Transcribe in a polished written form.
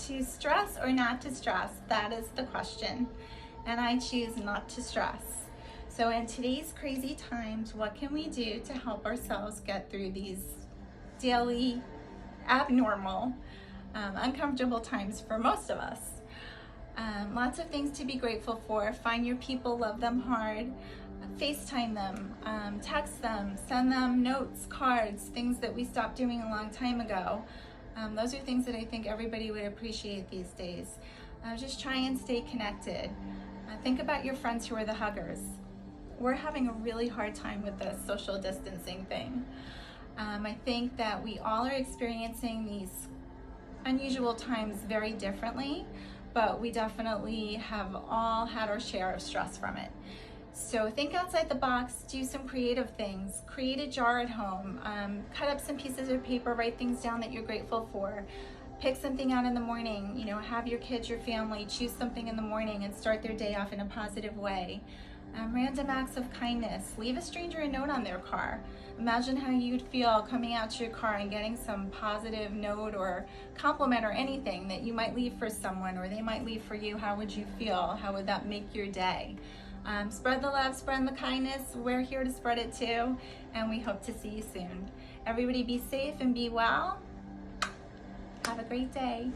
to stress or not to stress? That is the question. And I choose not to stress. So in today's crazy times, what can we do to help ourselves get through these daily, abnormal, uncomfortable times for most of us? Lots of things to be grateful for. Find your people, love them hard, FaceTime them, text them, send them notes, cards, things that we stopped doing a long time ago. Those are things that I think everybody would appreciate these days. Just try and stay connected. Think about your friends who are the huggers. We're having a really hard time with this social distancing thing. I think that we all are experiencing these unusual times very differently, but we definitely have all had our share of stress from it. So think outside the box, do some creative things, create a jar at home, cut up some pieces of paper, write things down that you're grateful for, pick something out in the morning, have your kids, your family, choose something in the morning and start their day off in a positive way. Random acts of kindness, leave a stranger a note on their car. Imagine how you'd feel coming out to your car and getting some positive note or compliment or anything that you might leave for someone or they might leave for you. How would you feel? How would that make your day? Spread the love, spread the kindness. We're here to spread it too, and we hope to see you soon. Everybody be safe and be well. Have a great day.